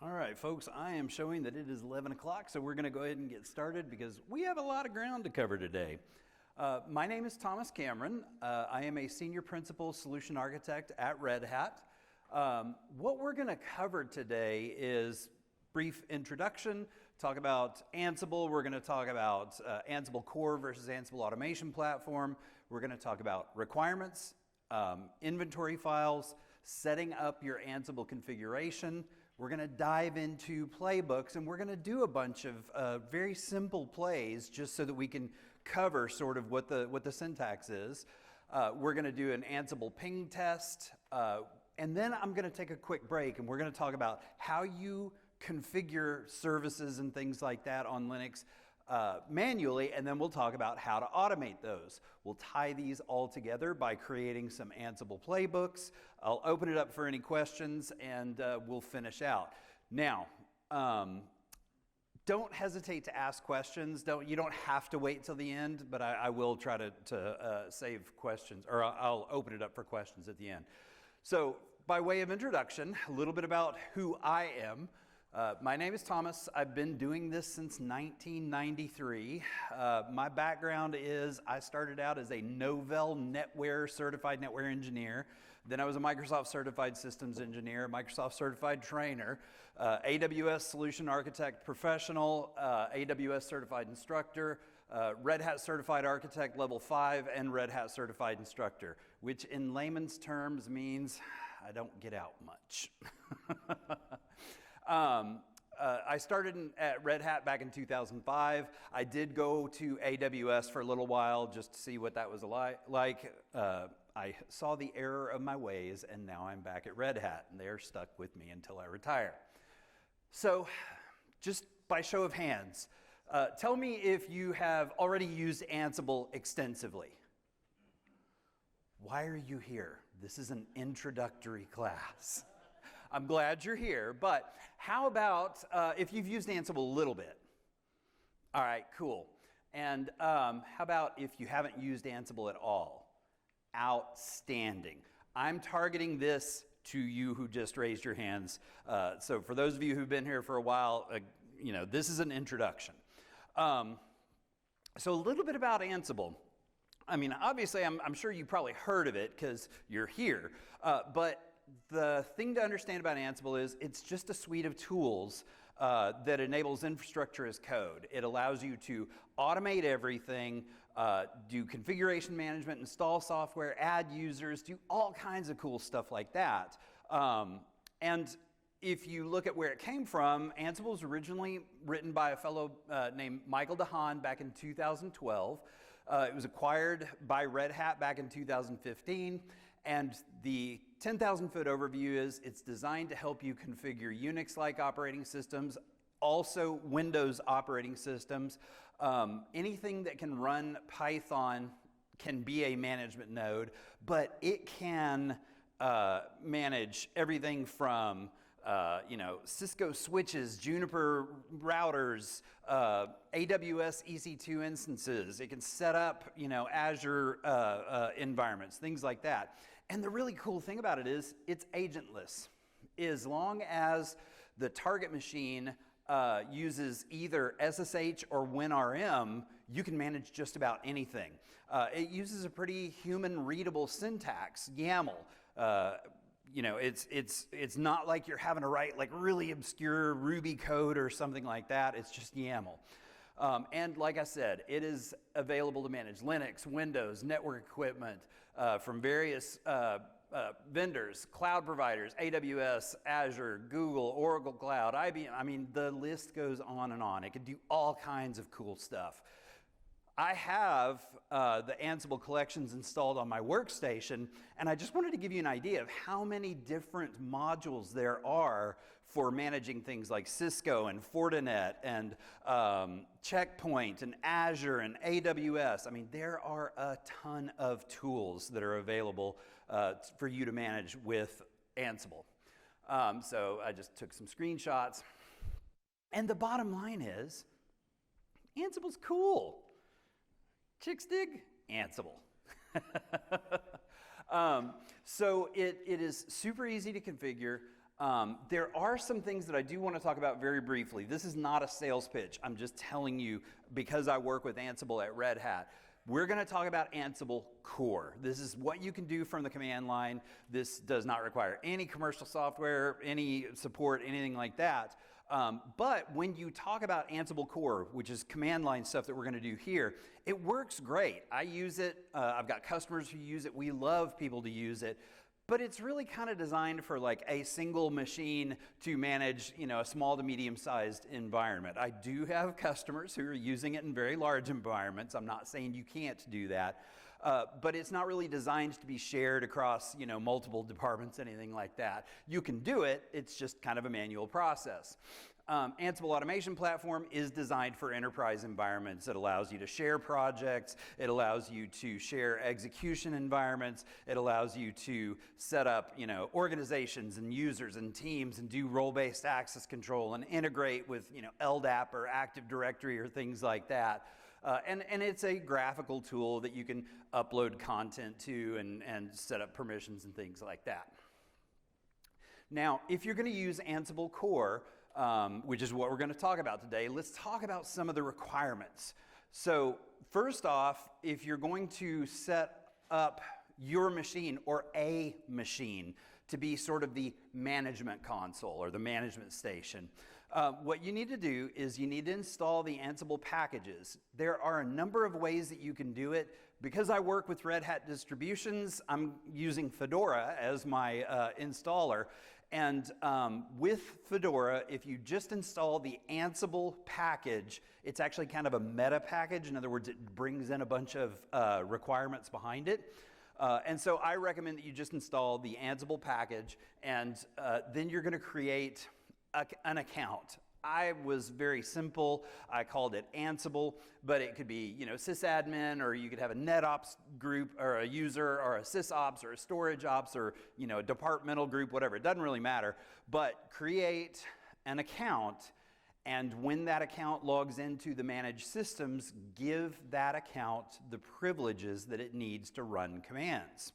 All right, folks, I am showing that it is 11 o'clock, so we're going to go ahead and get started because we have a lot of ground to cover today. My name is Thomas Cameron. I am a Senior Principal Solution Architect at Red Hat. What we're going to cover today is brief introduction, talk about Ansible. We're going to talk about Ansible Core versus Ansible Automation Platform. We're going to talk about requirements, inventory files, setting up your Ansible configuration. We're going to dive into playbooks, and we're going to do a bunch of very simple plays just so that we can cover sort of what the syntax is. We're going to do an Ansible ping test, and then I'm going to take a quick break, and we're going to talk about how you configure services and things like that on Linux manually, and then we'll talk about how to automate those. We'll tie these all together by creating some Ansible playbooks. I'll open it up for any questions, and we'll finish out. Now, don't hesitate to ask questions. You don't have to wait till the end, but I will try to save questions, or I'll open it up for questions at the end. So, by way of introduction, a little bit about who I am. My name is Thomas. I've been doing this since 1993. My background is I started out as a Novell NetWare certified netware engineer. Then I was a Microsoft certified systems engineer, Microsoft certified trainer, AWS solution architect professional, AWS certified instructor, Red Hat certified architect level 5, and Red Hat certified instructor, which in layman's terms means I don't get out much. I started at Red Hat back in 2005. I did go to AWS for a little while just to see what that was like. I saw the error of my ways, and now I'm back at Red Hat, and they're stuck with me until I retire. So, just by show of hands, tell me if you have already used Ansible extensively. Why are you here? This is an introductory class. I'm glad you're here, but how about if you've used Ansible a little bit? All right, cool. And how about if you haven't used Ansible at all? Outstanding. I'm targeting this to you who just raised your hands. So for those of you who've been here for a while, this is an introduction. So a little bit about Ansible. I mean, obviously, I'm sure you probably heard of it because you're here, but the thing to understand about Ansible is it's just a suite of tools that enables infrastructure as code. It allows you to automate everything, do configuration management, install software, add users, do all kinds of cool stuff like that. And if you look at where it came from, Ansible was originally written by a fellow named Michael DeHaan back in 2012. It was acquired by Red Hat back in 2015. And the 10,000-foot overview is it's designed to help you configure Unix-like operating systems, also Windows operating systems. Anything that can run Python can be a management node, but it can manage everything from Cisco switches, Juniper routers, AWS EC2 instances. It can set up, Azure environments, things like that. And the really cool thing about it is it's agentless. As long as the target machine uses either SSH or WinRM, you can manage just about anything. It uses a pretty human-readable syntax, YAML. It's not like you're having to write like really obscure Ruby code or something like that. It's just YAML. And like I said, it is available to manage Linux, Windows, network equipment from various vendors, cloud providers, AWS, Azure, Google, Oracle Cloud, IBM. I mean, the list goes on and on. It can do all kinds of cool stuff. I have the Ansible collections installed on my workstation, and I just wanted to give you an idea of how many different modules there are for managing things like Cisco and Fortinet and Checkpoint and Azure and AWS. I mean, there are a ton of tools that are available for you to manage with Ansible. So I just took some screenshots. And the bottom line is, Ansible's cool. Chicks dig Ansible. So it is super easy to configure. There are some things that I do want to talk about very briefly. This is not a sales pitch. I'm just telling you because I work with Ansible at Red Hat. We're going to talk about Ansible Core. This is what you can do from the command line. This does not require any commercial software, any support, anything like that. But when you talk about Ansible Core, which is command line stuff that we're going to do here, it works great. I use it. I've got customers who use it. We love people to use it. But it's really kind of designed for like a single machine to manage, a small to medium-sized environment. I do have customers who are using it in very large environments. I'm not saying you can't do that. But it's not really designed to be shared across, multiple departments, anything like that. You can do it. It's just kind of a manual process. Ansible Automation Platform is designed for enterprise environments. It allows you to share projects. It allows you to share execution environments. It allows you to set up, organizations and users and teams and do role-based access control and integrate with, LDAP or Active Directory or things like that. And it's a graphical tool that you can upload content to and set up permissions and things like that. Now, if you're going to use Ansible Core, which is what we're going to talk about today, let's talk about some of the requirements. So first off, if you're going to set up your machine or a machine to be sort of the management console or the management station, what you need to do is you need to install the Ansible packages. There are a number of ways that you can do it. Because I work with Red Hat distributions, I'm using Fedora as my installer. And with Fedora, if you just install the Ansible package, it's actually kind of a meta package. In other words, it brings in a bunch of requirements behind it. And so I recommend that you just install the Ansible package, and then you're going to create an account. I was very simple. I called it Ansible, but it could be, sysadmin, or you could have a NetOps group, or a user, or a sysops, or a storage ops, or, a departmental group, whatever. It doesn't really matter. But create an account, and when that account logs into the managed systems, give that account the privileges that it needs to run commands.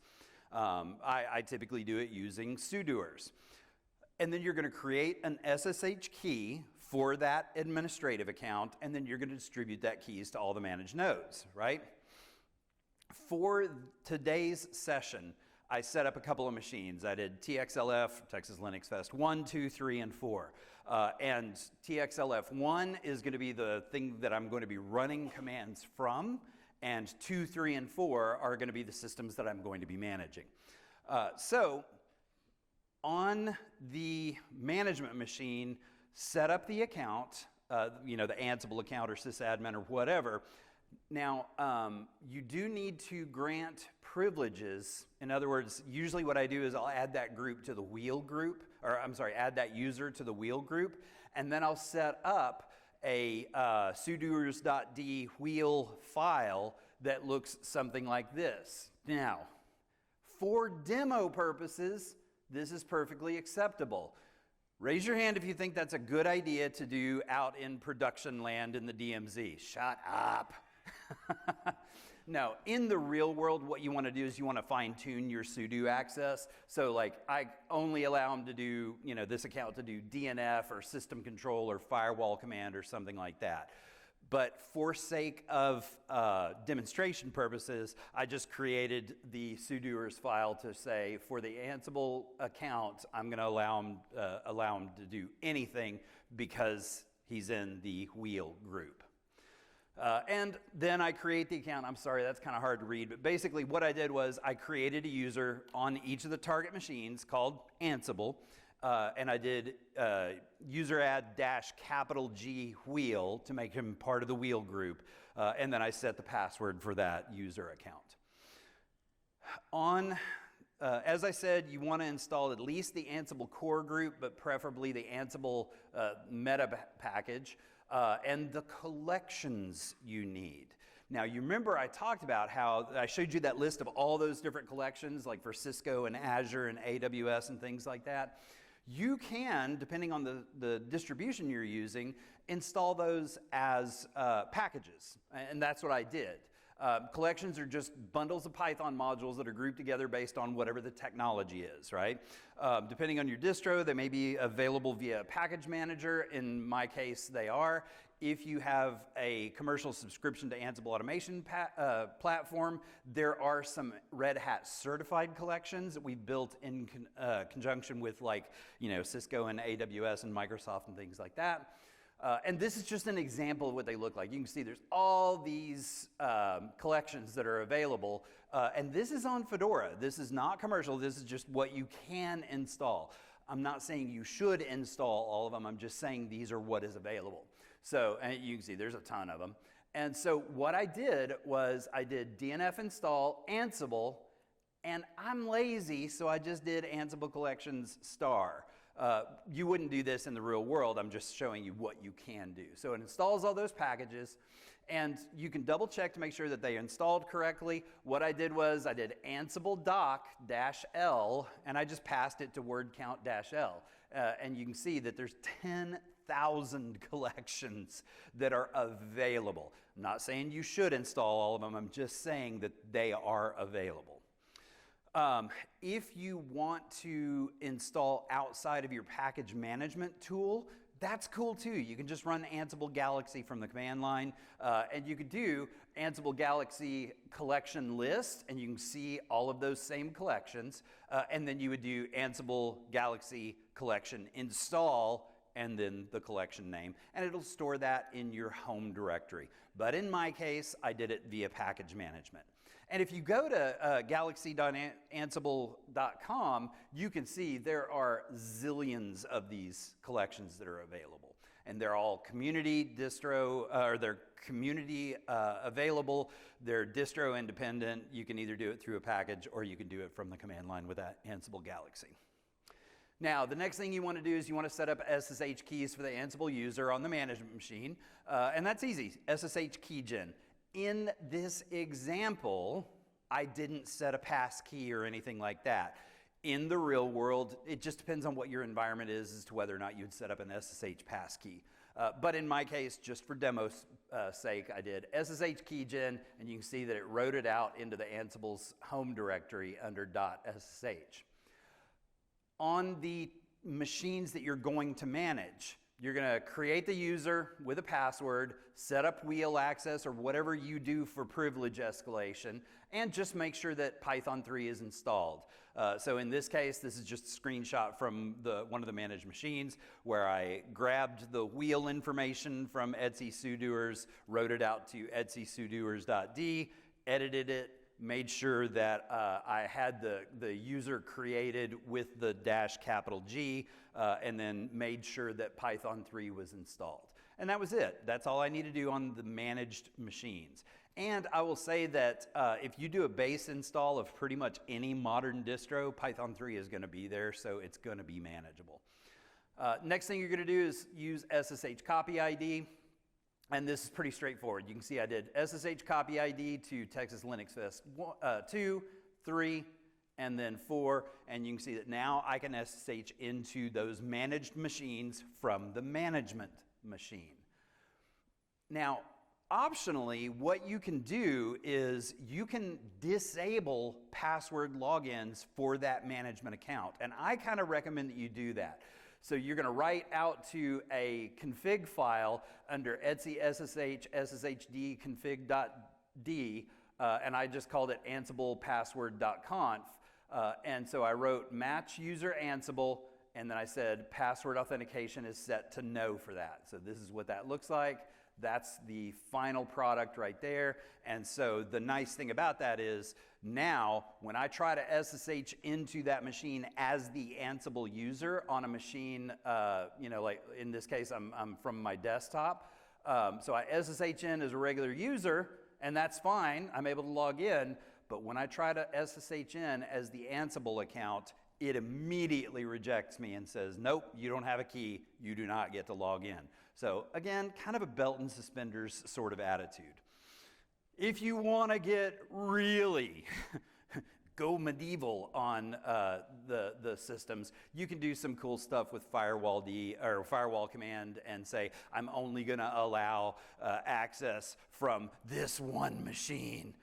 I typically do it using sudoers. And then you're going to create an SSH key for that administrative account, and then you're going to distribute that keys to all the managed nodes, right? For today's session, I set up a couple of machines. I did TXLF, Texas Linux Fest 1, 2, 3, and 4. And TXLF 1 is going to be the thing that I'm going to be running commands from, and 2, 3, and 4 are going to be the systems that I'm going to be managing. So on the management machine, set up the account, the Ansible account or sysadmin or whatever. Now, you do need to grant privileges. In other words, usually what I do is I'll add that group to the wheel group, add that user to the wheel group, and then I'll set up a sudoers.d wheel file that looks something like this. Now, for demo purposes, this is perfectly acceptable. Raise your hand if you think that's a good idea to do out in production land in the DMZ. Shut up. No, in the real world, what you want to do is you want to fine-tune your sudo access. So like I only allow them to do, this account to do DNF or system control or firewall command or something like that. But for sake of demonstration purposes, I just created the sudoers file to say, for the Ansible account, I'm going to allow him to do anything because he's in the wheel group. And then I create the account. I'm sorry, that's kind of hard to read. But basically what I did was I created a user on each of the target machines called Ansible. And I did user add -G wheel to make him part of the wheel group. And then I set the password for that user account. As I said, you want to install at least the Ansible core group, but preferably the Ansible meta package, and the collections you need. Now, you remember I talked about how I showed you that list of all those different collections, like for Cisco and Azure and AWS and things like that. You can, depending on the distribution you're using, install those as packages, and that's what I did. Collections are just bundles of Python modules that are grouped together based on whatever the technology is, right? Depending on your distro, they may be available via a package manager. In my case, they are. If you have a commercial subscription to Ansible automation platform, there are some Red Hat certified collections that we built in conjunction with, like, Cisco and AWS and Microsoft and things like that. And this is just an example of what they look like. You can see there's all these collections that are available, and this is on Fedora. This is not commercial. This is just what you can install. I'm not saying you should install all of them. I'm just saying these are what is available. So, and you can see there's a ton of them. And so what I did was I did DNF install Ansible, and I'm lazy, so I just did Ansible collections star. You wouldn't do this in the real world. I'm just showing you what you can do. So it installs all those packages, and you can double check to make sure that they installed correctly. What I did was I did Ansible doc-L, and I just passed it to word count-L. And you can see that there's 10,000 collections that are available. I'm not saying you should install all of them. I'm just saying that they are available. If you want to install outside of your package management tool, that's cool too. You can just run Ansible Galaxy from the command line, and you could do Ansible Galaxy collection list, and you can see all of those same collections, and then you would do Ansible Galaxy collection install, and then the collection name, and it'll store that in your home directory. But in my case, I did it via package management. And if you go to galaxy.ansible.com, you can see there are zillions of these collections that are available. And they're all community distro, or they're community available. They're distro independent. You can either do it through a package or you can do it from the command line with that Ansible Galaxy. Now, the next thing you want to do is you want to set up SSH keys for the Ansible user on the management machine. And that's easy, SSH keygen. In this example, I didn't set a pass key or anything like that. In the real world, it just depends on what your environment is as to whether or not you'd set up an SSH pass key. But in my case, just for demo's sake, I did SSH keygen, and you can see that it wrote it out into the Ansible's home directory under .sh. On the machines that you're going to manage, you're going to create the user with a password, set up wheel access or whatever you do for privilege escalation, and just make sure that Python 3 is installed. So in this case, this is just a screenshot from one of the managed machines where I grabbed the wheel information from etc sudoers, wrote it out to etc sudoers.d, edited it, made sure that I had the user created with the -G, and then made sure that Python 3 was installed. And that was it. That's all I need to do on the managed machines. And I will say that if you do a base install of pretty much any modern distro, Python 3 is going to be there, so it's going to be manageable. Next thing you're going to do is use SSH copy ID. And this is pretty straightforward. You can see I did SSH copy ID to Texas Linux Fest 2, 3, and then 4. And you can see that now I can SSH into those managed machines from the management machine. Now, optionally, what you can do is you can disable password logins for that management account. And I kind of recommend that you do that. So you're going to write out to a config file under etc ssh sshd config.d, and I just called it ansible password.conf. And so I wrote match user Ansible, and then I said password authentication is set to no for that. So this is what that looks like. That's the final product right there. And so the nice thing about that is now when I try to SSH into that machine as the Ansible user on a machine, like in this case, I'm from my desktop. So I SSH in as a regular user, and that's fine. I'm able to log in. But when I try to SSH in as the Ansible account, it immediately rejects me and says, nope, you don't have a key. You do not get to log in. So again, kind of a belt and suspenders sort of attitude. If you want to get really go medieval on the systems, you can do some cool stuff with firewall command and say, I'm only going to allow access from this one machine.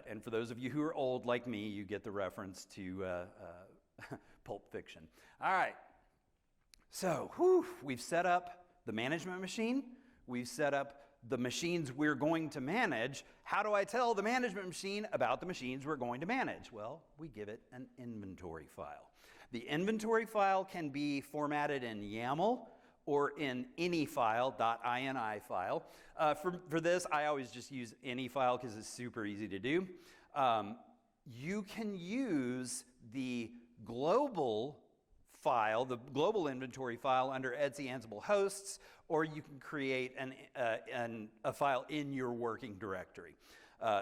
And for those of you who are old like me, you get the reference to Pulp Fiction. All right. So we've set up the management machine. We've set up the machines we're going to manage. How do I tell the management machine about the machines we're going to manage? Well, we give it an inventory file. The inventory file can be formatted in YAML or in any file, .ini file. For this, I always just use any file because it's super easy to do. You can use the global file, the global inventory file under etc Ansible hosts, or you can create a file in your working directory.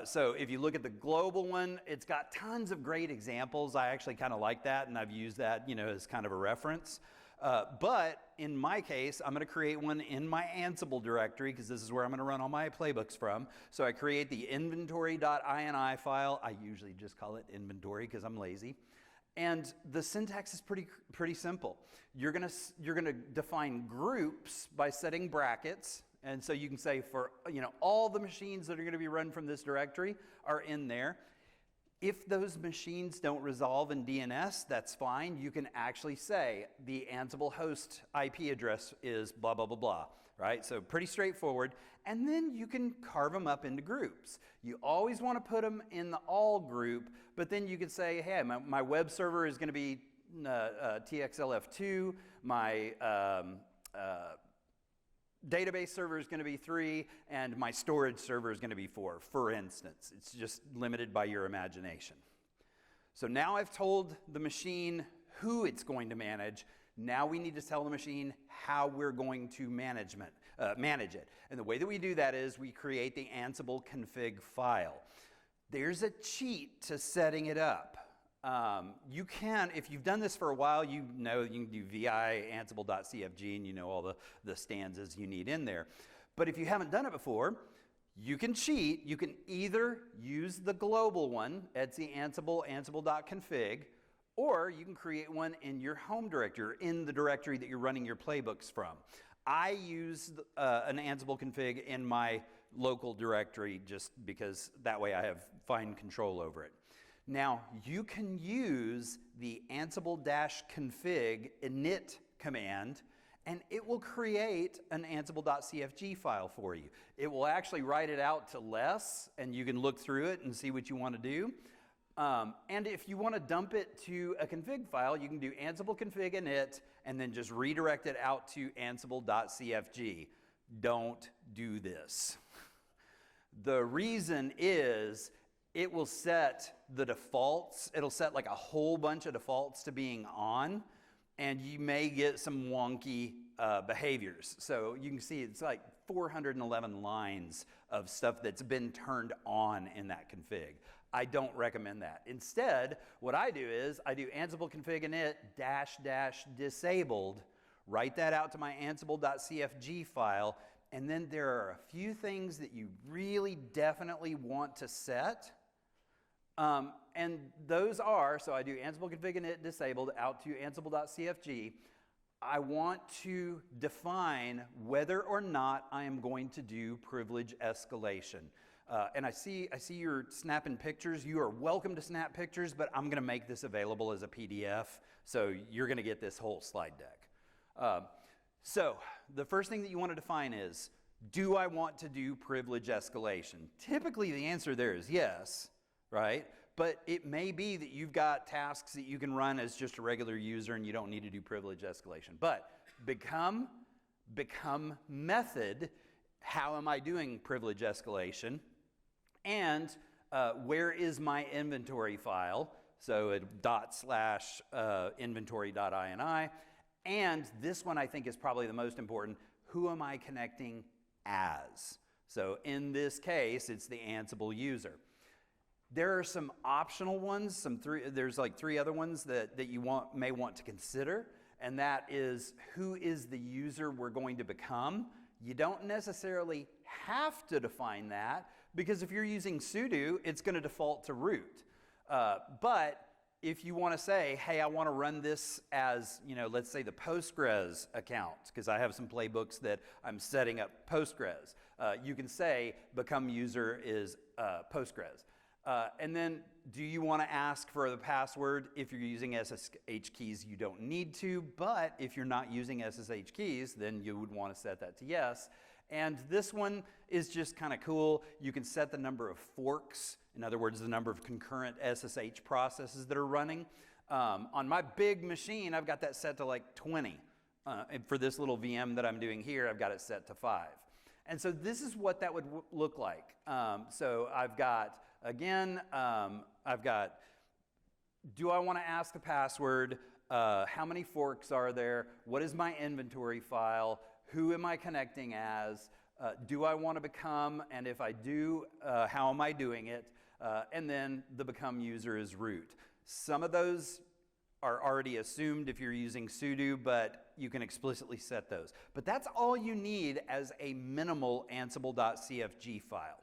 So if you look at the global one, it's got tons of great examples. I actually kind of like that, and I've used that, as kind of a reference. But in my case, I'm going to create one in my Ansible directory because this is where I'm going to run all my playbooks from. So I create the inventory.ini file. I usually just call it inventory because I'm lazy. And the syntax is pretty simple. You're gonna define groups by setting brackets, and so you can say for all the machines that are going to be run from this directory are in there. If those machines don't resolve in DNS, that's fine. You can actually say the Ansible host IP address is blah blah blah blah. Right? So pretty straightforward. And then you can carve them up into groups. You always want to put them in the all group, but then you could say, hey, my web server is going to be TXLF2, my database server is going to be 3, and my storage server is going to be 4, for instance. It's just limited by your imagination. So now I've told the machine who it's going to manage. Now we need to tell the machine how we're going to manage it. And the way that we do that is we create the Ansible config file. There's a cheat to setting it up. You can, if you've done this for a while, you know you can do vi ansible.cfg and you know all the stanzas you need in there. But if you haven't done it before, you can cheat. You can either use the global one, etc Ansible, ansible.config, or you can create one in your home directory, in the directory that you're running your playbooks from. I use an Ansible config in my local directory just because that way I have fine control over it. Now, you can use the ansible-config init command, and it will create an ansible.cfg file for you. It will actually write it out to less, and you can look through it and see what you want to do. And if you want to dump it to a config file, you can do Ansible config init and then just redirect it out to ansible.cfg. Don't do this. The reason is it will set the defaults. It'll set like a whole bunch of defaults to being on, and you may get some wonky behaviors. So you can see it's like 411 lines of stuff that's been turned on in that config. I don't recommend that. Instead, what I do is I do Ansible config init -- disabled, write that out to my ansible.cfg file, and then there are a few things that you really definitely want to set. And those are, so I do Ansible config init disabled out to ansible.cfg. I want to define whether or not I am going to do privilege escalation. And I see you're snapping pictures. You are welcome to snap pictures, but I'm going to make this available as a PDF, so you're going to get this whole slide deck. So the first thing that you want to define is, do I want to do privilege escalation? Typically, the answer there is yes, right? But it may be that you've got tasks that you can run as just a regular user and you don't need to do privilege escalation. But become method, how am I doing privilege escalation? And where is my inventory file? So /inventory.ini. And this one I think is probably the most important. Who am I connecting as? So in this case, it's the Ansible user. There are some optional ones. There's like 3 other ones that you may want to consider. And that is, who is the user we're going to become? You don't necessarily have to define that, because if you're using sudo, it's going to default to root. But if you want to say, hey, I want to run this as, let's say the Postgres account, because I have some playbooks that I'm setting up Postgres. You can say become user is Postgres. And then do you want to ask for the password? If you're using SSH keys, you don't need to, but if you're not using SSH keys, then you would want to set that to yes. And this one is just kind of cool. You can set the number of forks, in other words, the number of concurrent SSH processes that are running. On my big machine, I've got that set to like 20. And for this little VM that I'm doing here, I've got it set to 5. And so this is what that would look like. So I've got, again, do I want to ask the password? How many forks are there? What is my inventory file? Who am I connecting as? Do I want to become? And if I do, how am I doing it? And then the become user is root. Some of those are already assumed if you're using sudo, but you can explicitly set those. But that's all you need as a minimal ansible.cfg file.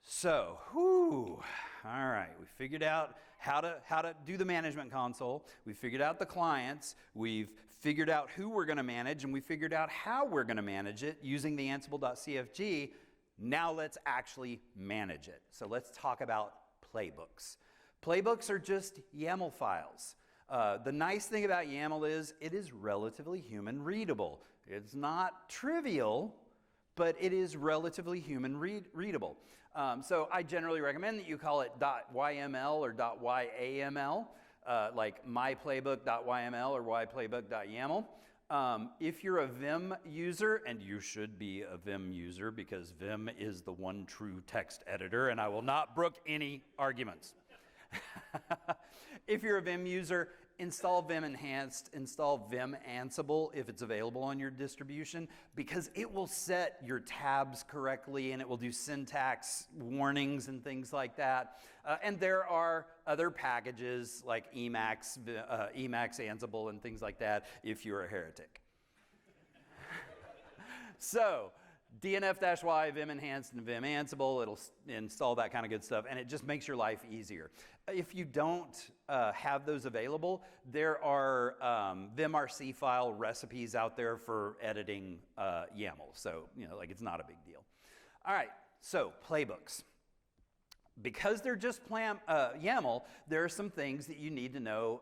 So, all right, we figured out how to do the management console. We figured out the clients. We've figured out who we're going to manage, and we figured out how we're going to manage it using the ansible.cfg. Now let's actually manage it. So let's talk about playbooks. Playbooks are just YAML files. The nice thing about YAML is it is relatively human readable. It's not trivial, but it is relatively human readable. So I generally recommend that you call it .yml or .yaml, like myplaybook.yml or yplaybook.yaml. If you're a Vim user, and you should be a Vim user because Vim is the one true text editor, and I will not brook any arguments. If you're a Vim user, install Vim Enhanced, install Vim Ansible if it's available on your distribution, because it will set your tabs correctly and it will do syntax warnings and things like that. And there are other packages like Emacs Ansible and things like that if you're a heretic. So, DNF-Y, Vim Enhanced, and Vim Ansible, it'll install that kind of good stuff, and it just makes your life easier. If you don't have those available, there are vimrc file recipes out there for editing YAML, so it's not a big deal. All right, so playbooks. Because they're just YAML, there are some things that you need to know.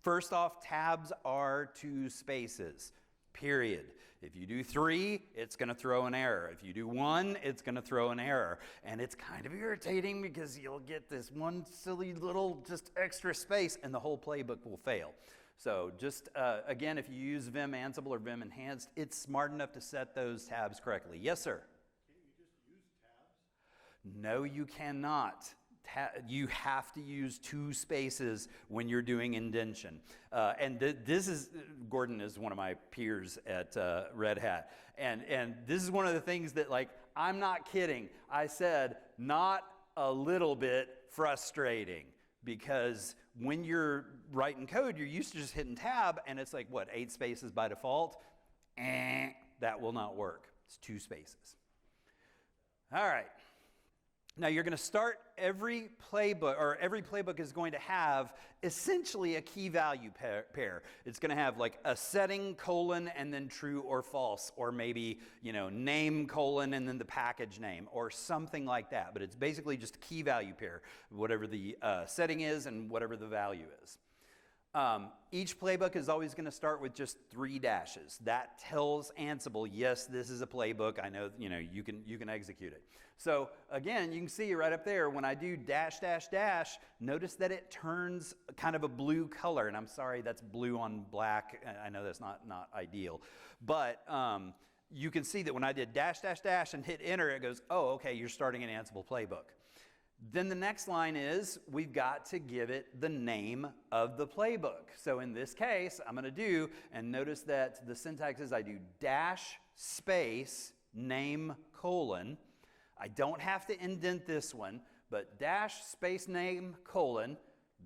First off, tabs are 2 spaces, period. If you do 3, it's going to throw an error. If you do 1, it's going to throw an error. And it's kind of irritating because you'll get this one silly little just extra space and the whole playbook will fail. So just, again, if you use Vim Ansible or Vim Enhanced, it's smart enough to set those tabs correctly. Yes, sir? Can't you just use tabs? No, you cannot. You have to use 2 spaces when you're doing indentation. And Gordon is one of my peers at Red Hat. And this is one of the things that, I'm not kidding. I said, not a little bit frustrating. Because when you're writing code, you're used to just hitting tab, and it's 8 spaces by default? That will not work. It's 2 spaces. All right. Now you're going to start every playbook is going to have essentially a key value pair. It's going to have a setting colon and then true or false, or maybe name colon and then the package name or something like that. But it's basically just a key value pair, whatever the setting is and whatever the value is. Each playbook is always going to start with just 3 dashes. That tells Ansible, yes, this is a playbook. I know, you can execute it. So again, you can see right up there, when I do dash, dash, dash, notice that it turns kind of a blue color. And I'm sorry, that's blue on black. I know that's not ideal. But you can see that when I did dash, dash, dash and hit enter, it goes, oh, okay, you're starting an Ansible playbook. Then the next line is, we've got to give it the name of the playbook. So in this case, I'm going to do, and notice that the syntax is I do dash space name colon. I don't have to indent this one, but dash space name colon.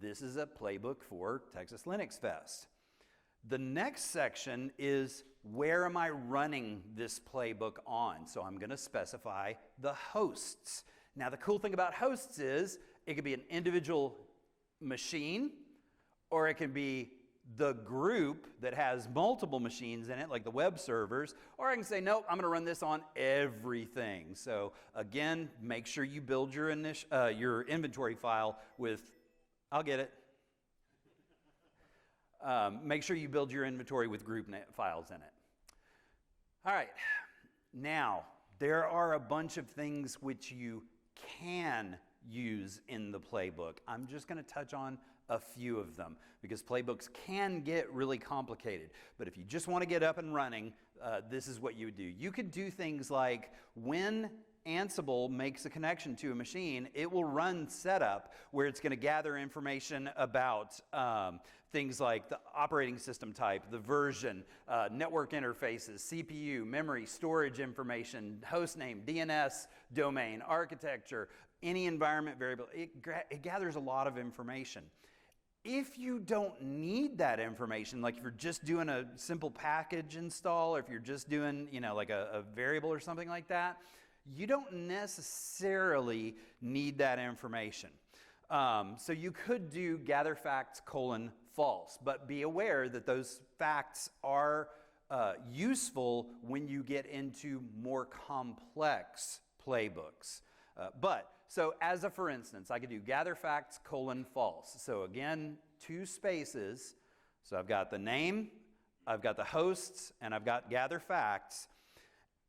This is a playbook for Texas Linux Fest. The next section is, where am I running this playbook on? So I'm going to specify the hosts. Now, the cool thing about hosts is It could be an individual machine, or it can be the group that has multiple machines in it, like the web servers, or I can say, nope, I'm going to run this on everything. So again, make sure you build your inventory file with, I'll get it. Make sure you build your inventory with group files in it. All right, now there are a bunch of things which you can use in the playbook. I'm just going to touch on a few of them because playbooks can get really complicated. But if you just want to get up and running, this is what you would do. You could do things like when Ansible makes a connection to a machine, it will run setup where it's going to gather information about things like the operating system type, the version, network interfaces, CPU, memory, storage information, host name, DNS, domain, architecture, any environment variable. It gathers a lot of information. If you don't need that information, like if you're just doing a simple package install, or if you're just doing, like a variable or something like that, you don't necessarily need that information. So you could do gather facts : false, but be aware that those facts are useful when you get into more complex playbooks. So as a for instance, I could do gather facts : false. So again, 2 spaces. So I've got the name, I've got the hosts, and I've got gather facts.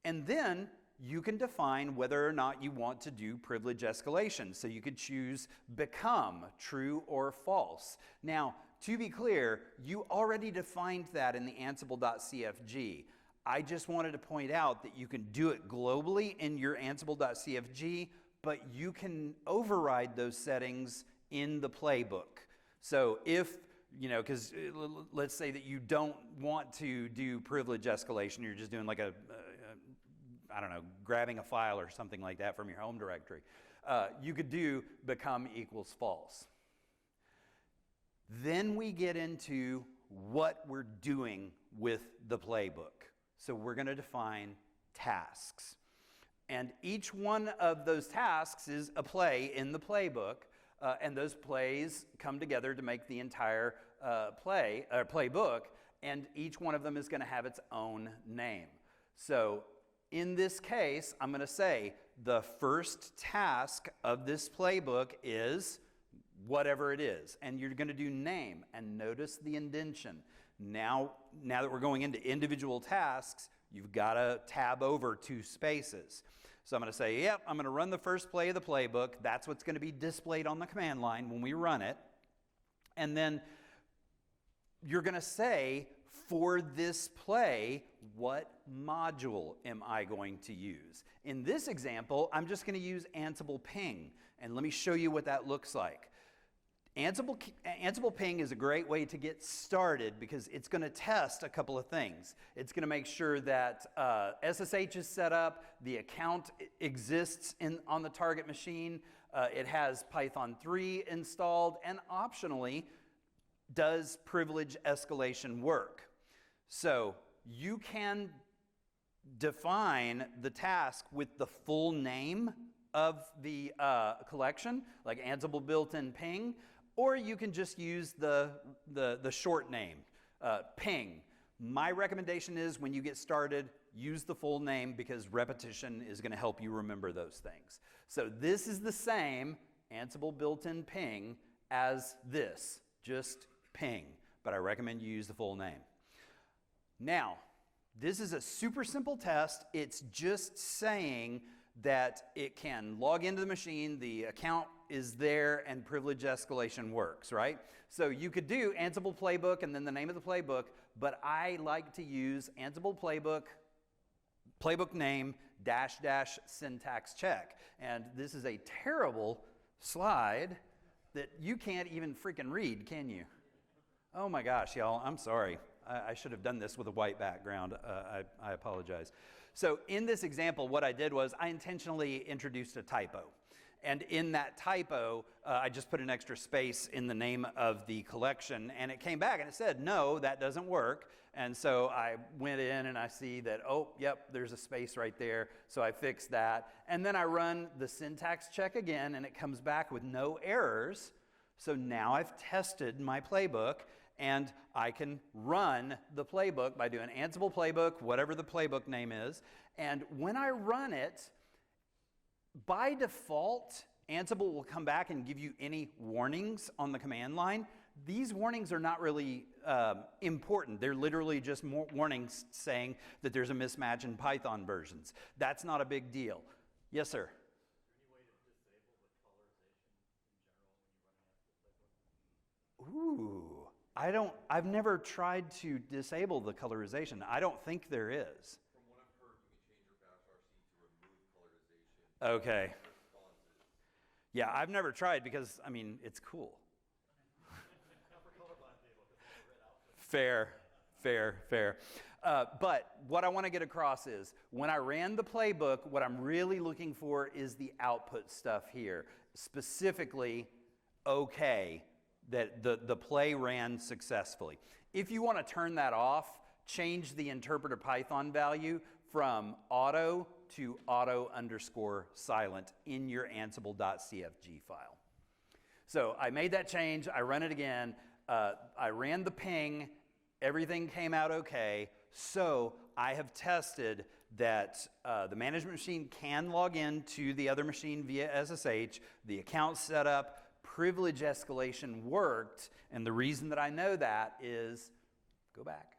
And then you can define whether or not you want to do privilege escalation. So you could choose become, true or false. Now, to be clear, you already defined that in the Ansible.cfg. I just wanted to point out that you can do it globally in your Ansible.cfg, but you can override those settings in the playbook. So if, because let's say that you don't want to do privilege escalation, you're just doing like grabbing a file or something like that from your home directory. You could do become equals false. Then we get into what we're doing with the playbook. So we're going to define tasks. And each one of those tasks is a play in the playbook, and those plays come together to make the entire playbook, and each one of them is going to have its own name. So in this case, I'm going to say the first task of this playbook is whatever it is, and you're going to do name, and notice the indentation. Now that we're going into individual tasks, you've got to tab over 2 spaces. So I'm going to say, yep, I'm going to run the first play of the playbook. That's what's going to be displayed on the command line when we run it. And then you're going to say, for this play, what module am I going to use? In this example, I'm just going to use Ansible ping. And let me show you what that looks like. Ansible ping is a great way to get started because it's going to test a couple of things. It's going to make sure that SSH is set up, the account exists on the target machine, it has Python 3 installed, and optionally, does privilege escalation work? So you can define the task with the full name of the collection, like Ansible built-in ping, or you can just use the short name, ping. My recommendation is when you get started, use the full name because repetition is going to help you remember those things. So this is the same Ansible built-in ping as this, just ping, but I recommend you use the full name. Now, this is a super simple test. It's just saying that it can log into the machine, the account is there, and privilege escalation works, right? So you could do Ansible playbook and then the name of the playbook, but I like to use Ansible playbook name, -- syntax check. And this is a terrible slide that you can't even freaking read, can you? Oh my gosh, y'all, I'm sorry. I should have done this with a white background. I apologize. So in this example, what I did was I intentionally introduced a typo. And in that typo, I just put an extra space in the name of the collection, and it came back and it said, no, that doesn't work. And so I went in and I see that, oh, yep, there's a space right there. So I fixed that. And then I run the syntax check again, and it comes back with no errors. So now I've tested my playbook, and I can run the playbook by doing Ansible playbook, whatever the playbook name is. And when I run it, by default, Ansible will come back and give you any warnings on the command line. These warnings are not really important. They're literally just more warnings saying that there's a mismatch in Python versions. That's not a big deal. Yes, sir? Ooh, I've never tried to disable the colorization. I don't think there is. From what I've heard, you can change your bash RC to remove colorization. Okay. Yeah, I've never tried because, I mean, it's cool. Fair. But what I want to get across is, when I ran the playbook, what I'm really looking for is the output stuff here. Specifically, okay, that the play ran successfully. If you want to turn that off, change the interpreter Python value from auto to auto_silent in your ansible.cfg file. So I made that change, I run it again, I ran the ping, everything came out okay, so I have tested that the management machine can log in to the other machine via SSH, the account setup, privilege escalation worked, and the reason that I know that is, go back,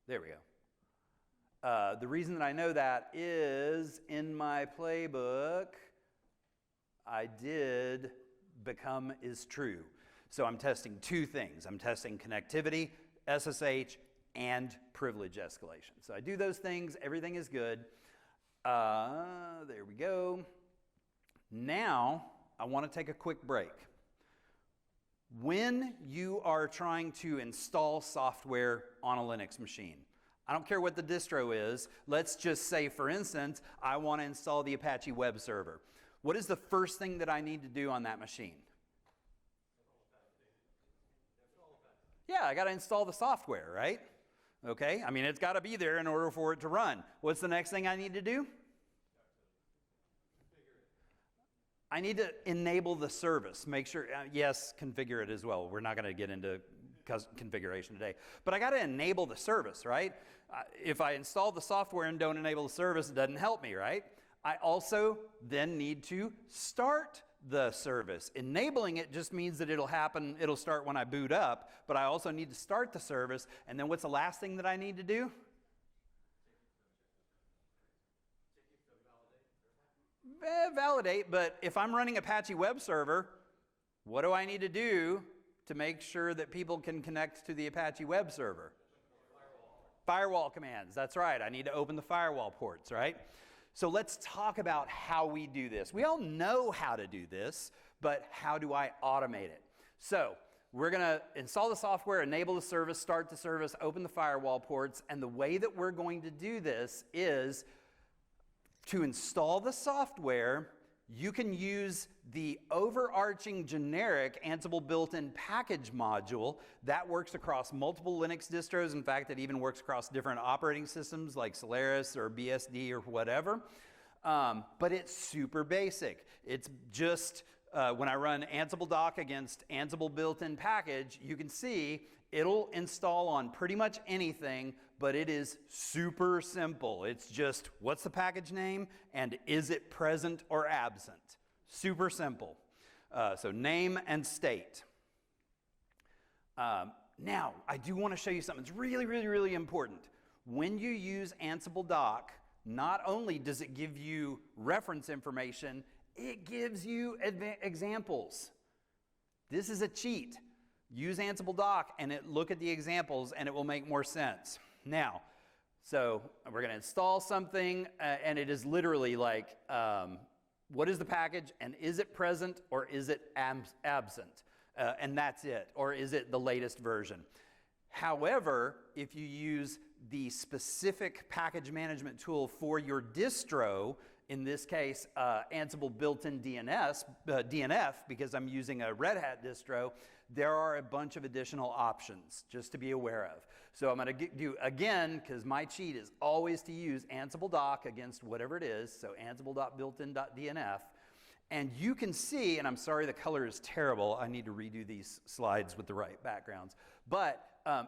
there we go. The reason that I know that is in my playbook, I did become is true. So I'm testing two things. I'm testing connectivity, SSH, and privilege escalation. So I do those things, everything is good. There we go. Now, I want to take a quick break. When you are trying to install software on a Linux machine, I don't care what the distro is, let's just say, for instance, I want to install the Apache web server. What is the first thing that I need to do on that machine? Yeah, I got to install the software, right? Okay, I mean, it's got to be there in order for it to run. What's the next thing I need to do? I need to enable the service. Make sure, yes, configure it as well. We're not going to get into configuration today. But I got to enable the service, right? If I install the software and don't enable the service, it doesn't help me, right? I also then need to start the service. Enabling it just means that it'll start when I boot up, but I also need to start the service. And then what's the last thing that I need to do? Validate, but if I'm running Apache web server, what do I need to do to make sure that people can connect to the Apache web server? Firewall commands, that's right. I need to open the firewall ports, right? So let's talk about how we do this. We all know how to do this, but how do I automate it? So we're going to install the software, enable the service, start the service, open the firewall ports, and the way that we're going to do this is to install the software. You can use the overarching generic Ansible built-in package module that works across multiple Linux distros. In fact, it even works across different operating systems like Solaris or BSD or whatever. But it's super basic. It's just when I run Ansible doc against Ansible built-in package, you can see it'll install on pretty much anything, but it is super simple. It's just, what's the package name, and is it present or absent? Super simple. So name and state. Now, I do want to show you something that's really, really, really important. When you use Ansible doc, not only does it give you reference information, it gives you examples. This is a cheat. Use Ansible doc and look at the examples, and it will make more sense. Now, so we're going to install something, and it is literally like, what is the package, and is it present, or is it absent? And that's it. Or is it the latest version? However, if you use the specific package management tool for your distro, In this case, Ansible built-in DNF, because I'm using a Red Hat distro, there are a bunch of additional options just to be aware of. So I'm going to do, again, because my cheat is always to use Ansible doc against whatever it is, so ansible.builtin.dnf. And you can see, and I'm sorry the color is terrible, I need to redo these slides with the right backgrounds, but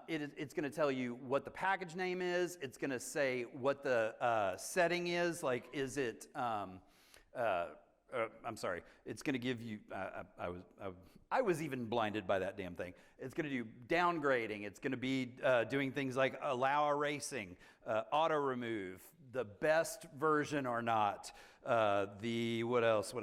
it's going to tell you what the package name is, it's going to say what the setting is, like is it, I'm sorry, it's going to give you, I was even blinded by that damn thing. It's going to do downgrading, it's going to be doing things like allow erasing, auto remove, the best version or not, what else?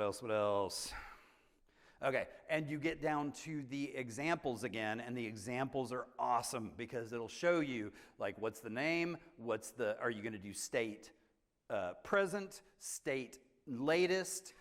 Okay, and you get down to the examples again, and the examples are awesome because it'll show you, like, what's the name, are you going to do state present, state latest,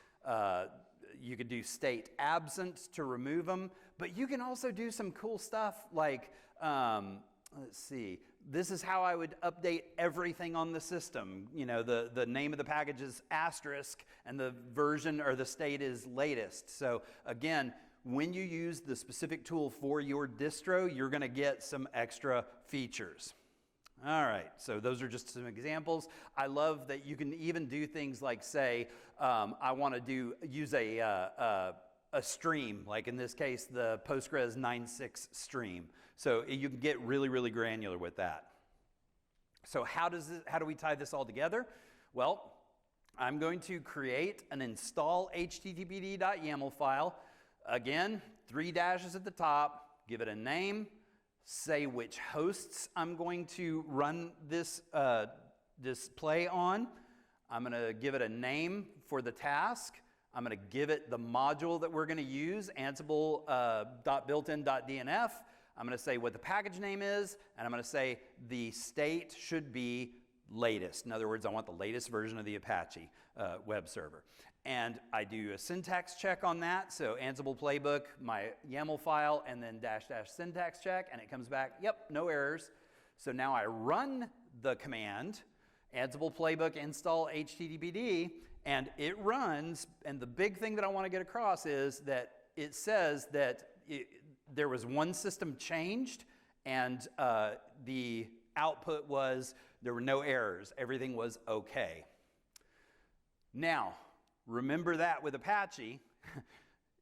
you could do state absent to remove them, but you can also do some cool stuff like, let's see, this is how I would update everything on the system. You know, the name of the package is asterisk, and the version or the state is latest. So again, when you use the specific tool for your distro, you're going to get some extra features. All right, so those are just some examples. I love that you can even do things like say, I want to use a stream, like in this case, the Postgres 9.6 stream. So you can get really, really granular with that. So how do we tie this all together? Well, I'm going to create an install httpd.yaml file. Again, 3 dashes at the top, give it a name, say which hosts I'm going to run this display on. I'm going to give it a name for the task. I'm going to give it the module that we're going to use, ansible.builtin.dnf. I'm going to say what the package name is, and I'm going to say the state should be latest. In other words, I want the latest version of the Apache web server. And I do a syntax check on that, so Ansible playbook, my YAML file, and then -- syntax check, and it comes back, yep, no errors. So now I run the command, Ansible playbook install httpd, and it runs, and the big thing that I want to get across is that it says that there was one system changed, and the output was there were no errors. Everything was okay. Now, remember that with Apache,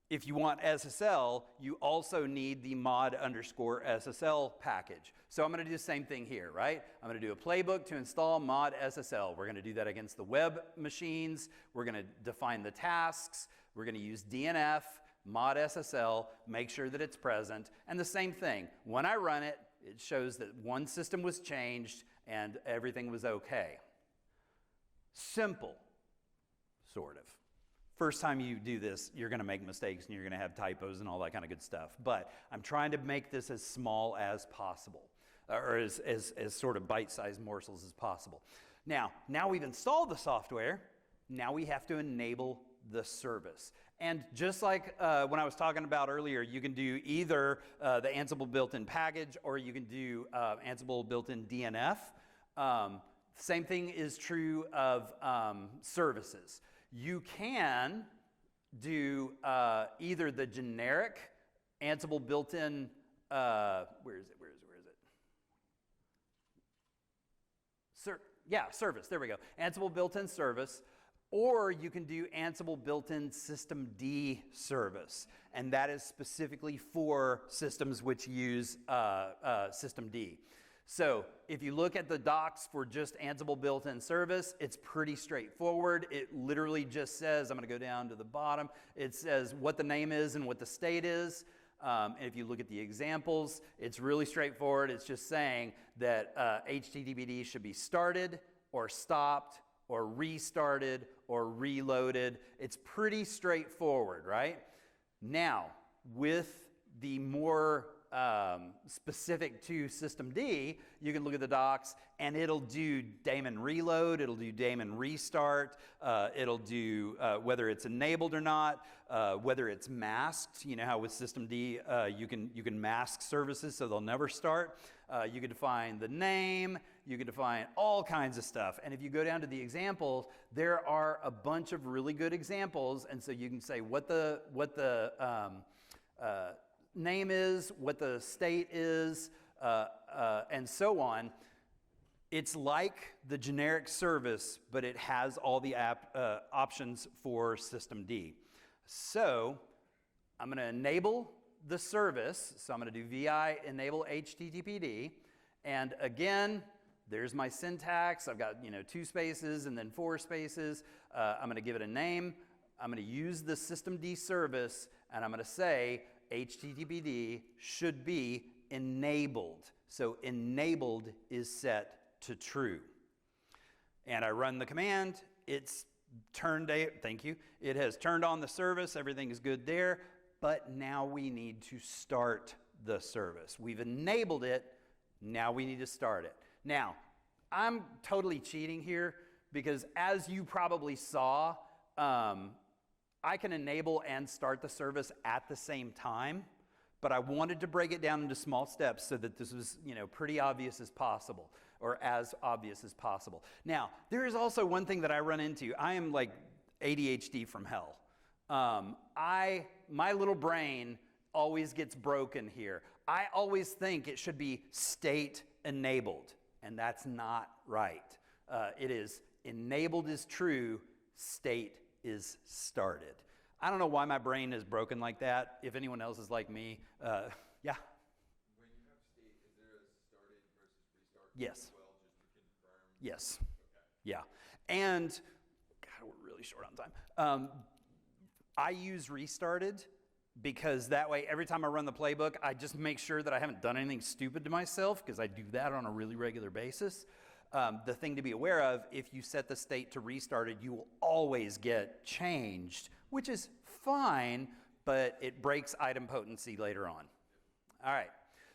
if you want SSL, you also need the mod_SSL package. So I'm going to do the same thing here, right? I'm going to do a playbook to install mod SSL. We're going to do that against the web machines. We're going to define the tasks. We're going to use DNF, mod SSL, make sure that it's present. And the same thing, when I run it, it shows that one system was changed and everything was okay. Simple, sort of. First time you do this, you're going to make mistakes and you're going to have typos and all that kind of good stuff. But I'm trying to make this as small as possible, or as sort of bite-sized morsels as possible. Now we've installed the software, now we have to enable the service. And just like when I was talking about earlier, you can do either the Ansible built-in package or you can do Ansible built-in DNF. Same thing is true of services. You can do either the generic Ansible built-in, where is it? Service, there we go. Ansible built-in service, or you can do Ansible built-in systemd service, and that is specifically for systems which use systemd. So if you look at the docs for just Ansible built-in service, it's pretty straightforward. It literally just says, I'm going to go down to the bottom, it says what the name is and what the state is. And if you look at the examples, it's really straightforward. It's just saying that HTTPD should be started or stopped or restarted or reloaded. It's pretty straightforward, right? Now, with the more specific to systemd, you can look at the docs and it'll do daemon reload, it'll do daemon restart, it'll do whether it's enabled or not, whether it's masked. You know how with systemd you can mask services so they'll never start. You can define the name, you can define all kinds of stuff. And if you go down to the examples, there are a bunch of really good examples, and so you can say what the name is, what the state is, and so on. It's like the generic service, but it has all the options for systemd. So I'm going to enable the service. So I'm going to do vi enable httpd. And again, there's my syntax. I've got 2 spaces and then 4 spaces. I'm going to give it a name. I'm going to use the systemd service, and I'm going to say httpd should be enabled. So enabled is set to true. And I run the command. It's turned, thank you. It has turned on the service. Everything is good there. But now we need to start the service. We've enabled it. Now we need to start it. Now, I'm totally cheating here because as you probably saw, I can enable and start the service at the same time, but I wanted to break it down into small steps so that this was, pretty obvious as possible, or as obvious as possible. Now, there is also one thing that I run into. I am like ADHD from hell. My little brain always gets broken here. I always think it should be state enabled, and that's not right. It is enabled is true, state is started. I don't know why my brain is broken like that. If anyone else is like me, yeah. When you have state, is there a started versus restart Yes. as well, just to confirm? Yes. Okay. Yeah. And, God, we're really short on time. I use restarted because that way every time I run the playbook, I just make sure that I haven't done anything stupid to myself, because I do that on a really regular basis. The thing to be aware of, if you set the state to restarted, you will always get changed, which is fine, but it breaks item potency later on. All right,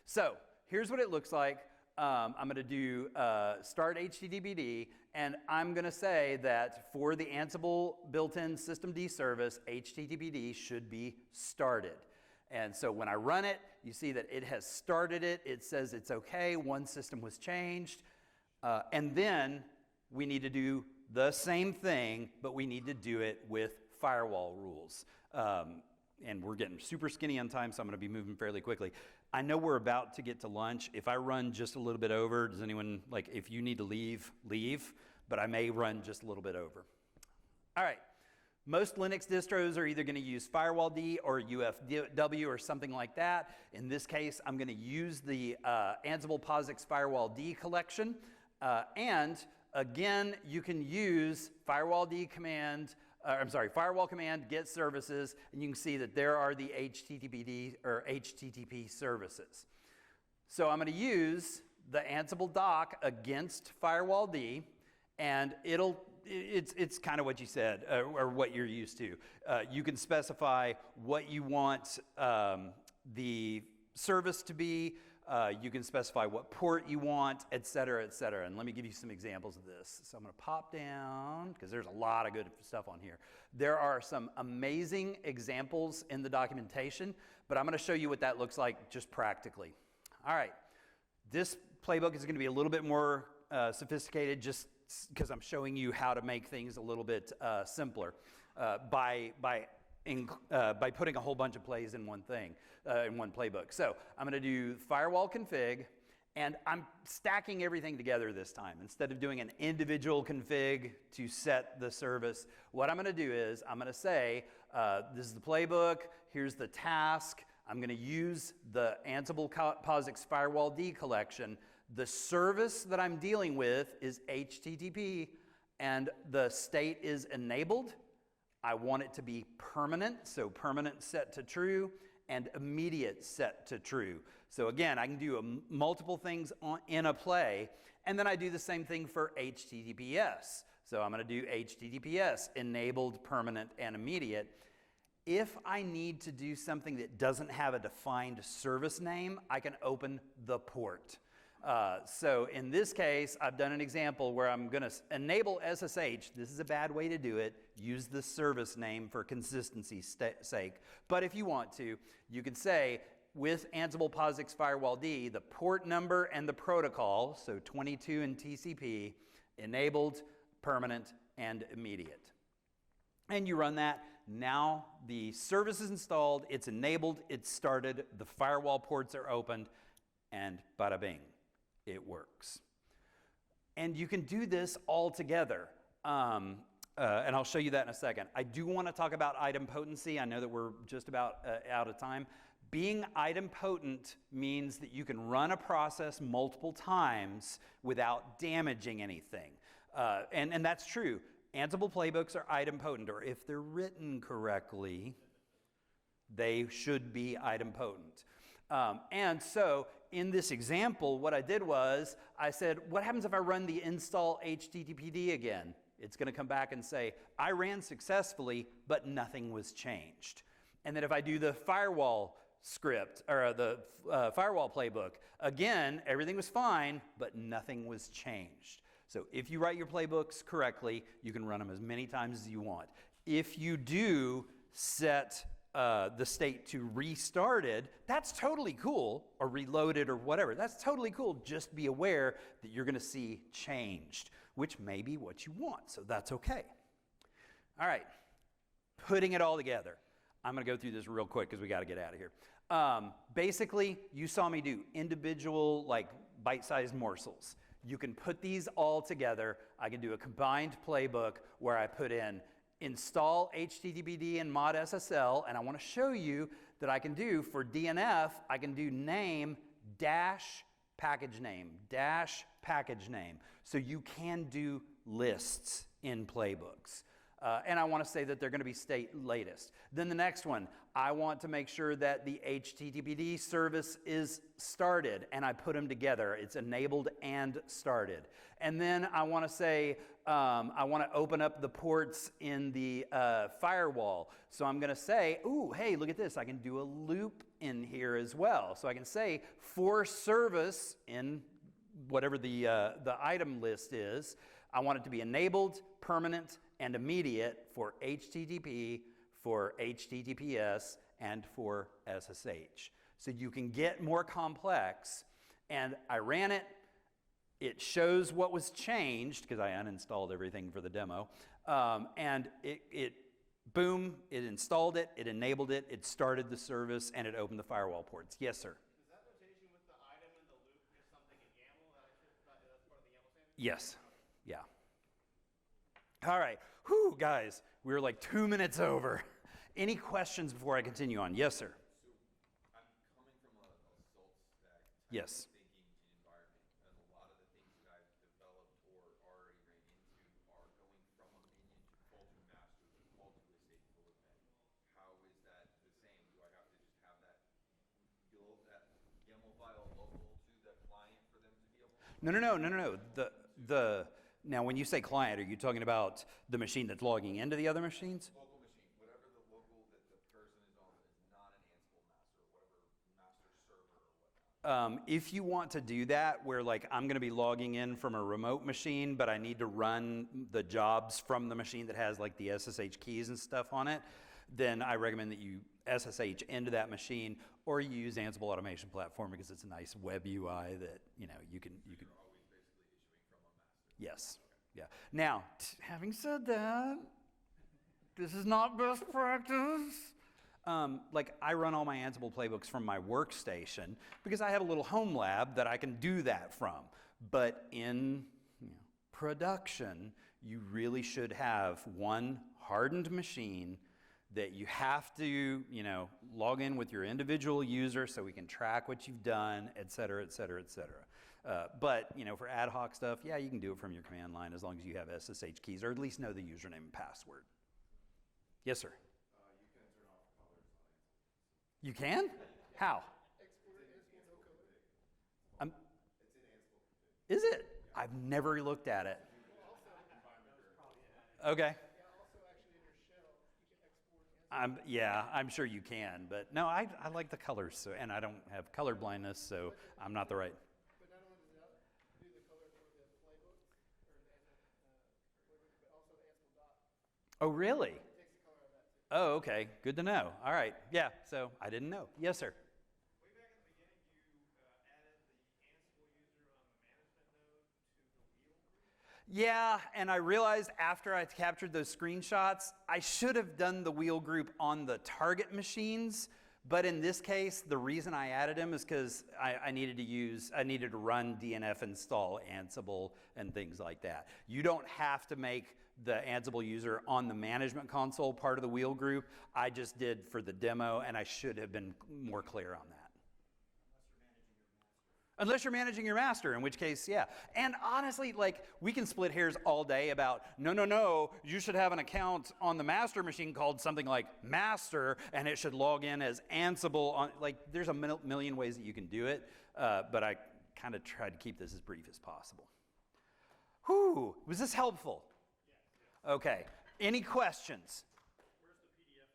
so here's what it looks like. I'm going to do start HTTPD, and I'm going to say that for the Ansible built-in systemd service, HTTPD should be started. And so when I run it, you see that it has started it. It says it's okay, one system was changed. And then we need to do the same thing, but we need to do it with firewall rules. And we're getting super skinny on time, so I'm going to be moving fairly quickly. I know we're about to get to lunch. If I run just a little bit over, does anyone, if you need to leave, leave, but I may run just a little bit over. All right. Most Linux distros are either going to use firewall-d or UFW or something like that. In this case, I'm going to use the Ansible POSIX firewall-d collection. And again, you can use firewall command, get services, and you can see that there are the HTTPD or HTTP services. So I'm going to use the Ansible doc against firewall-d, and it's kind of what you said, or what you're used to. You can specify what you want the service to be. You can specify what port you want, et cetera, et cetera. And let me give you some examples of this. So I'm going to pop down, because there's a lot of good stuff on here. There are some amazing examples in the documentation, but I'm going to show you what that looks like just practically. All right. This playbook is going to be a little bit more sophisticated, just because I'm showing you how to make things a little bit simpler by putting a whole bunch of plays in one thing, in one playbook. So I'm going to do firewall config, and I'm stacking everything together this time. Instead of doing an individual config to set the service, what I'm going to do is I'm going to say, this is the playbook, here's the task. I'm going to use the Ansible POSIX firewall-d collection. The service that I'm dealing with is HTTP, and the state is enabled. I want it to be permanent, so permanent set to true, and immediate set to true. So again, I can do multiple things in a play, and then I do the same thing for HTTPS. So I'm going to do HTTPS, enabled, permanent, and immediate. If I need to do something that doesn't have a defined service name, I can open the port. So in this case, I've done an example where I'm going to enable SSH. This is a bad way to do it. Use the service name for consistency's sake. But if you want to, you could say, with Ansible POSIX Firewall D, the port number and the protocol, so 22 and TCP, enabled, permanent, and immediate. And you run that. Now the service is installed, it's enabled, it's started, the firewall ports are opened, and bada bing, it works. And you can do this all together. And I'll show you that in a second. I do want to talk about idempotency. I know that we're just about out of time. Being idempotent means that you can run a process multiple times without damaging anything. And that's true. Ansible playbooks are idempotent, or if they're written correctly, they should be idempotent. And so in this example, what I did was I said, what happens if I run the install HTTPD again? It's going to come back and say, I ran successfully, but nothing was changed. And then if I do the firewall script, or the firewall playbook, again, everything was fine, but nothing was changed. So if you write your playbooks correctly, you can run them as many times as you want. If you do set the state to restarted, that's totally cool, or reloaded or whatever. That's totally cool. Just be aware that you're going to see changed, which may be what you want, so that's okay. All right, putting it all together. I'm going to go through this real quick because we got to get out of here. Basically, you saw me do individual, like bite-sized morsels. You can put these all together. I can do a combined playbook where I put in install HTTPD and mod SSL, and I want to show you that I can do for DNF, I can do name dash package name, dash package name. So you can do lists in playbooks. And I want to say that they're going to be state latest. Then the next one, I want to make sure that the HTTPD service is started, and I put them together. It's enabled and started. And then I want to say, I want to open up the ports in the firewall. So I'm going to say, ooh, hey, look at this. I can do a loop in here as well. So I can say for service in whatever the item list is, I want it to be enabled, permanent, and immediate for HTTP, for HTTPS, and for SSH. So you can get more complex, and I ran it. It shows what was changed, because I uninstalled everything for the demo, and boom, it installed it, it enabled it, it started the service, and it opened the firewall ports. Yes, sir? Is that notation with the item and the loop just something in YAML that's part of the YAML standard? Yes. Yeah. All right. Whew, guys, we're like 2 minutes over. Any questions before I continue on? Yes, sir. So I'm coming from a salt stack Yes. thinking environment, and a lot of the things that I've developed or already ran into are going from a minion to call to master to call to a stateful event. How is that the same? Do I have to just have that build that YAML file local to the client for them to be able to? No. Now, when you say client, are you talking about the machine that's logging into the other machines? Local machine, whatever the local that the person is on is not an Ansible master, whatever master server or whatnot. If you want to do that, where like I'm going to be logging in from a remote machine, but I need to run the jobs from the machine that has like the SSH keys and stuff on it, then I recommend that you SSH into that machine, or you use Ansible Automation Platform because it's a nice web UI that you can. You're always basically issuing from a master. Yes. Yeah. Now, having said that, this is not best practice. Like I run all my Ansible playbooks from my workstation because I have a little home lab that I can do that from. But in production, you really should have one hardened machine that you have to, log in with your individual user so we can track what you've done, et cetera, et cetera, et cetera. But, for ad hoc stuff, yeah, you can do it from your command line as long as you have SSH keys or at least know the username and password. Yes, sir? You can turn off colors on Ansible. You can? How? Export Ansible no code. It's in Ansible. Is it? I've never looked at it. Okay. Yeah, also actually in your shell, you can export Yeah, I'm sure you can, but no, I like the colors, so, and I don't have color blindness, so I'm not the right. But not only does it do the color for the playbooks, or the playbooks, but also the Ansible dot. Oh, really? It takes the color out of that too. Oh, okay. Good to know. All right. Yeah, so I didn't know. Yes, sir. Way back in the beginning, you added the Ansible user on the management node to the wheel group. Yeah, and I realized after I captured those screenshots, I should have done the wheel group on the target machines. But in this case, the reason I added them is because I needed to run DNF install Ansible and things like that. You don't have to make the Ansible user on the management console part of the wheel group. I just did for the demo, and I should have been more clear on that. Unless you're managing your master, in which case, yeah. And honestly, like, we can split hairs all day about, no, you should have an account on the master machine called something like master, and it should log in as Ansible. Like, there's a million ways that you can do it, but I kind of tried to keep this as brief as possible. Whew, was this helpful? Yes. Okay, any questions? Where's the PDF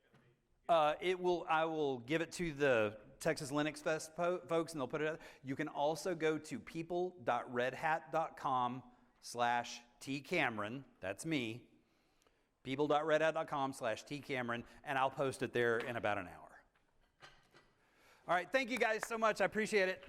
going to be? I will give it to the Texas Linux Fest folks, and they'll put it out. You can also go to people.redhat.com/tcameron. That's me. people.redhat.com/tcameron, and I'll post it there in about an hour. All right, thank you guys so much. I appreciate it.